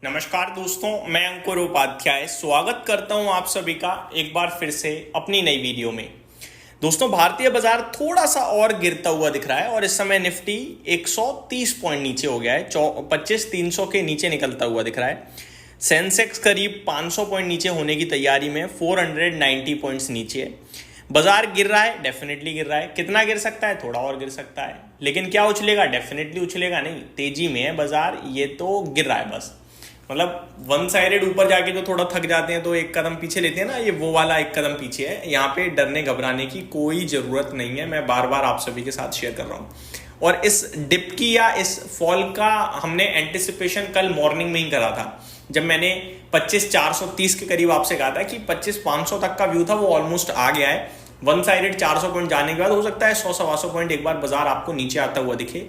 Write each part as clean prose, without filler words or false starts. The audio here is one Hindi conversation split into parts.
नमस्कार दोस्तों, मैं अंकुर उपाध्याय स्वागत करता हूं आप सभी का एक बार फिर से अपनी नई वीडियो में। दोस्तों, भारतीय बाजार थोड़ा सा और गिरता हुआ दिख रहा है और इस समय निफ्टी 130 पॉइंट नीचे हो गया है, 25,300 के नीचे निकलता हुआ दिख रहा है। सेंसेक्स करीब 500 पॉइंट नीचे होने की तैयारी में 490 पॉइंट्स नीचे है। बाजार गिर रहा है, डेफिनेटली गिर रहा है। कितना गिर सकता है? थोड़ा और गिर सकता है, लेकिन क्या उछलेगा? डेफिनेटली उछलेगा नहीं। तेजी में है बाजार, ये तो गिर रहा है बस। मतलब वन साइडेड ऊपर जाके जो थोड़ा थक जाते हैं तो एक कदम पीछे लेते हैं ना, ये वो वाला एक कदम पीछे है। यहाँ पे डरने घबराने की कोई जरूरत नहीं है, मैं बार बार आप सभी के साथ शेयर कर रहा हूँ। और इस डिप की या इस फॉल का हमने एंटिसिपेशन कल मॉर्निंग में ही करा था, जब मैंने 25,430 के करीब आपसे कहा था कि 25,500 तक का व्यू था, वो ऑलमोस्ट आ गया है। वन साइडेड 400 पॉइंट जाने के बाद हो सकता है 100-125 पॉइंट एक बार बाजार आपको नीचे आता हुआ दिखे,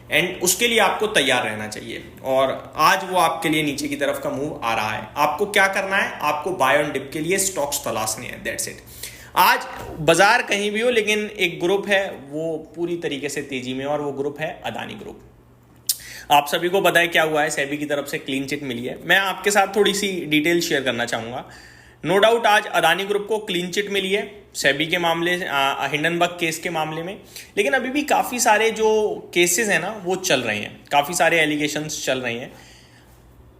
एंड उसके लिए आपको तैयार रहना चाहिए। और आज वो आपके लिए नीचे की तरफ का मूव आ रहा है। आपको क्या करना है? आपको बाय ऑन डिप के लिए स्टॉक्स तलाशने हैं, दैट्स इट। आज बाजार कहीं भी हो, लेकिन एक ग्रुप है वो पूरी तरीके से तेजी में, और वो ग्रुप है अदानी ग्रुप। आप सभी को पता है क्या हुआ है, सेबी की तरफ से क्लीन चिट मिली है। मैं आपके साथ थोड़ी सी डिटेल शेयर करना चाहूंगा। नो डाउट आज अदानी ग्रुप को क्लीन चिट मिली है सेबी के मामले, हिंडनबर्ग केस के मामले में, लेकिन अभी भी काफ़ी सारे जो केसेस हैं ना वो चल रहे हैं, काफ़ी सारे एलिगेशंस चल रहे हैं।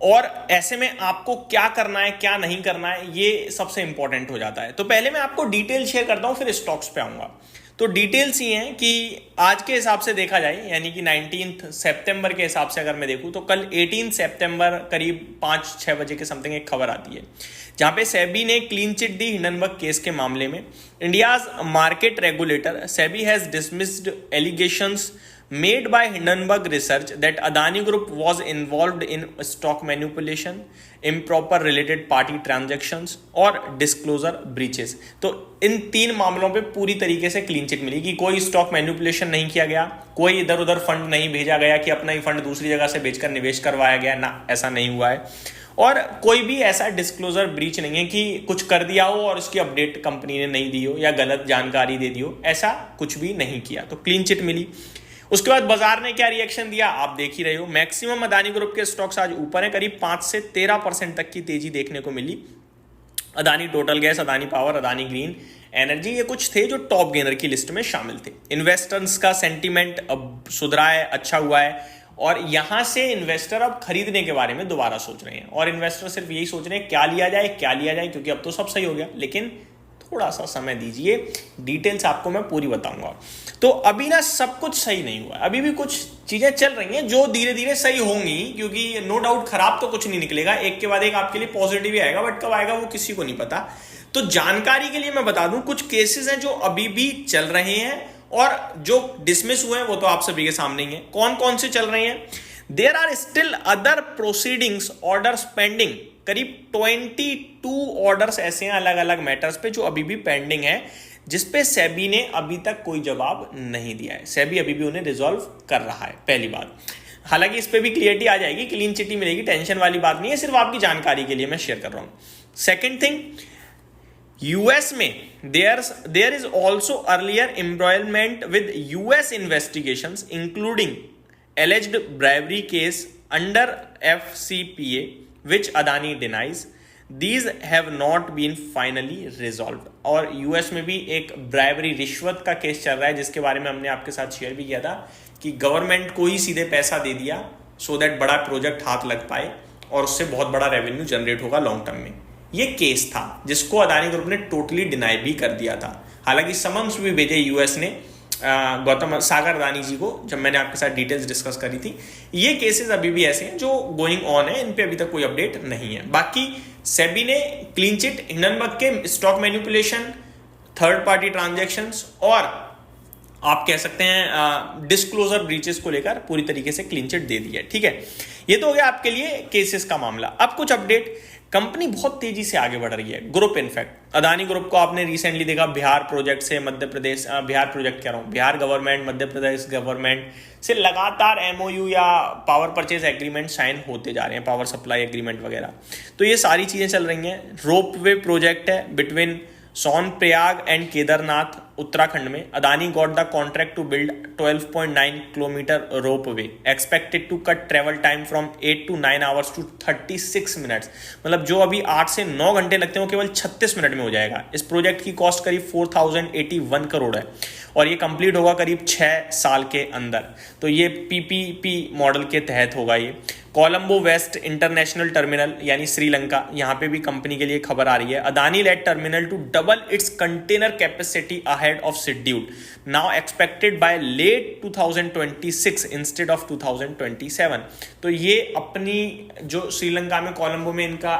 और ऐसे में आपको क्या करना है क्या नहीं करना है, ये सबसे इंपॉर्टेंट हो जाता है। तो पहले मैं आपको डिटेल शेयर करता हूँ, फिर स्टॉक्स पे आऊँगा। तो डिटेल्स ये हैं कि आज के हिसाब से देखा जाए, यानी कि 19 सितंबर के हिसाब से अगर मैं देखूँ तो कल 18 सितंबर करीब 5-6 बजे के समथिंग एक खबर आती है, जहाँ पे सेबी ने क्लीन चिट दी हिंडनबर्ग केस के मामले में। India's market regulator SEBI has dismissed allegations made by Hindenburg Research that Adani Group was involved in stock manipulation, improper related party transactions और disclosure breaches। तो इन 3 मामलों पे पूरी तरीके से क्लीन चिट मिली कि कोई स्टॉक मैनिपुलेशन नहीं किया गया, कोई इधर उधर फंड नहीं भेजा गया कि अपना ही फंड दूसरी जगह से बेचकर निवेश करवाया गया, ना, ऐसा नहीं हुआ है। और कोई भी ऐसा डिस्क्लोजर ब्रीच नहीं है कि कुछ कर दिया हो और उसकी अपडेट कंपनी ने नहीं दी हो या गलत जानकारी दे दी हो, ऐसा कुछ भी नहीं किया। तो क्लीन चिट मिली। उसके बाद बाजार ने क्या रिएक्शन दिया आप देख ही रहे हो। मैक्सिमम अदानी ग्रुप के स्टॉक्स आज ऊपर है, करीब 5 से 13% तक की तेजी देखने को मिली। Adani total gas, Adani power, Adani green energy, ये कुछ थे जो टॉप गेनर की लिस्ट में शामिल थे। इन्वेस्टर्स का सेंटीमेंट अब सुधरा है, अच्छा हुआ है, और यहां से इन्वेस्टर अब खरीदने के बारे में दोबारा सोच रहे हैं। और इन्वेस्टर सिर्फ यही सोच रहे हैं क्या लिया जाए क्या लिया जाए, क्योंकि अब तो सब सही हो गया। लेकिन थोड़ा सा समय दीजिए, डिटेल्स आपको मैं पूरी बताऊंगा। तो अभी ना सब कुछ सही नहीं हुआ, अभी भी कुछ चीजें चल रही हैं जो धीरे धीरे सही होंगी, क्योंकि नो डाउट खराब तो कुछ नहीं निकलेगा, एक के बाद एक आपके लिए पॉजिटिव ही आएगा, बट कब आएगा वो किसी को नहीं पता। तो जानकारी के लिए मैं बता दूं, कुछ केसेस हैं जो अभी भी चल रहे हैं और जो डिसमिस हुए हैं वो तो आप सभी के सामने ही है। कौन कौन से चल रहे हैं? There are still other proceedings orders pending. करीब 22 ऑर्डर्स ऐसे हैं अलग अलग मैटर्स पे जो अभी भी पेंडिंग है, जिसपे सेबी ने अभी तक कोई जवाब नहीं दिया है। सेबी अभी भी उन्हें रिजॉल्व कर रहा है, पहली बात। हालांकि इस पे भी क्लियरिटी आ जाएगी, क्लीन चिट मिलेगी, टेंशन वाली बात नहीं है, सिर्फ आपकी जानकारी के लिए मैं शेयर कर रहा हूं। सेकेंड थिंग, यूएस में there is also earlier embroilment with US investigations including alleged bribery case under FCPA which Adani denies. These have not been finally resolved। और यूएस में भी एक ब्राइवरी, रिश्वत का केस चल रहा है, जिसके बारे में हमने आपके साथ शेयर भी किया था कि गवर्नमेंट को ही सीधे पैसा दे दिया सो दैट बड़ा प्रोजेक्ट हाथ लग पाए और उससे बहुत बड़ा रेवेन्यू जनरेट होगा लॉन्ग टर्म में। ये केस था जिसको अदानी ग्रुप ने टोटली डिनाई भी कर दिया था। हालांकि समन्स भी भेजे यूएस ने गौतम सागर अदानी जी को, जब मैंने आपके साथ डिटेल्स डिस्कस करी थी। ये केसेस अभी भी ऐसे हैं जो गोइंग ऑन है, इन पे अभी तक कोई अपडेट नहीं है। बाकी सेबी ने क्लीन चिट, हिंडनबर्ग के stock manipulation, third party transactions और आप कह सकते हैं डिस्क्लोजर ब्रीचेस को लेकर पूरी तरीके से क्लीन चिट दे दी है। ठीक है, ये तो हो गया आपके लिए केसेस का मामला। अब कुछ अपडेट, कंपनी बहुत तेजी से आगे बढ़ रही है, ग्रुप इनफैक्ट अदानी ग्रुप को आपने रिसेंटली देखा, बिहार प्रोजेक्ट से मध्य प्रदेश, बिहार प्रोजेक्ट कह रहा हूँ, बिहार गवर्नमेंट, मध्य प्रदेश गवर्नमेंट से लगातार MOU या पावर परचेज एग्रीमेंट साइन होते जा रहे हैं, पावर सप्लाई एग्रीमेंट वगैरह। तो ये सारी चीजें चल रही हैं। रोपवे प्रोजेक्ट है बिटवीन सोनप्रयाग एंड केदारनाथ उत्तराखंड में Adani got the contract to build 12.9 kilometre ropeway, expected to cut travel time from 8 to 9 hours to 36 minutes. मतलब जो अभी 8 से 9 घंटे लगते हैं वो केवल 36 मिनट में हो जाएगा। इस प्रोजेक्ट की कॉस्ट करीब 4081 करोड़ है और ये कंप्लीट होगा करीब 6 साल के अंदर। तो ये पीपीपी मॉडल के तहत होगा। ये कोलंबो वेस्ट इंटरनेशनल टर्मिनल यानी श्रीलंका, यहाँ पे भी कंपनी के लिए खबर आ रही है। Adani led terminal to double its container capacity ahead of schedule, now expected by late 2026 instead of 2027। तो ये अपनी जो श्रीलंका में कोलंबो में इनका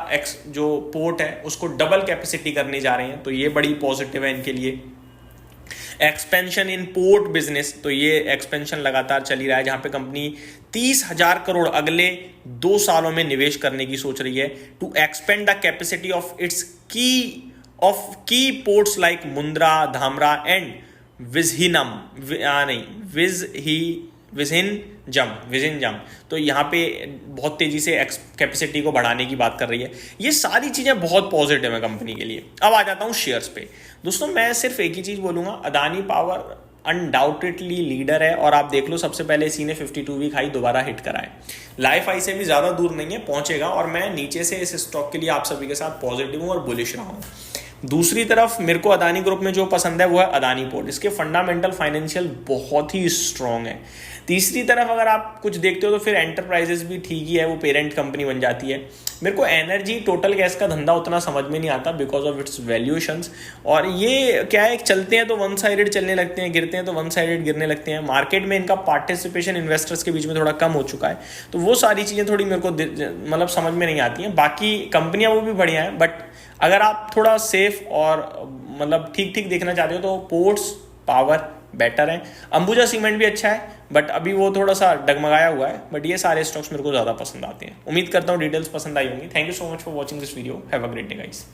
जो पोर्ट है उसको डबल कैपेसिटी करने जा रहे हैं, तो ये बड़ी पॉजिटिव है इनके लिए। एक्सपेंशन इन पोर्ट बिजनेस, तो ये एक्सपेंशन लगातार चल ही रहा है जहां पे कंपनी 30,000 करोड़ अगले 2 सालों में निवेश करने की सोच रही है to expand the capacity of its key ports like Mundra, Dhamra and Vizhinjam. तो यहाँ पे बहुत तेजी से कैपेसिटी को बढ़ाने की बात कर रही है। ये सारी चीजें बहुत पॉजिटिव है कंपनी के लिए। अब आ जाता हूँ शेयर्स पे। दोस्तों मैं सिर्फ एक ही चीज बोलूंगा, अदानी पावर अनडाउटेडली लीडर है और आप देख लो सबसे पहले इसी ने 52 वीक हाई दोबारा हिट करा है। लाइफ हाई से भी ज्यादा दूर नहीं है, पहुंचेगा और मैं नीचे से इस स्टॉक के लिए आप सभी के साथ पॉजिटिव हूं और बुलिश रहा हूं। दूसरी तरफ मेरे को अदानी ग्रुप में जो पसंद है वो है अदानी पोर्ट, इसके फंडामेंटल फाइनेंशियल बहुत ही स्ट्रांग है। तीसरी तरफ अगर आप कुछ देखते हो तो फिर एंटरप्राइजेस भी ठीक ही है, वो पेरेंट कंपनी बन जाती है। मेरे को एनर्जी टोटल गैस का धंधा उतना समझ में नहीं आता बिकॉज ऑफ इट्स वैल्यूएशंस, और ये क्या है, चलते हैं तो वन साइडेड चलने लगते हैं, गिरते हैं तो वन साइडेड गिरने लगते हैं। मार्केट में इनका पार्टिसिपेशन इन्वेस्टर्स के बीच में थोड़ा कम हो चुका है, तो वो सारी चीज़ें थोड़ी मेरे को मतलब समझ में नहीं आती हैं। बाकी कंपनियां वो भी बढ़िया हैं, बट अगर आप थोड़ा सेफ और मतलब ठीक ठीक देखना चाहते हो तो पोर्ट्स पावर बेटर है। अंबुजा सीमेंट भी अच्छा है बट अभी वो थोड़ा सा डगमगाया हुआ है, बट ये सारे स्टॉक्स मेरे को ज़्यादा पसंद आते हैं। उम्मीद करता हूँ डिटेल्स पसंद आई होंगी। Thank you so much for watching this video. Have a great day guys.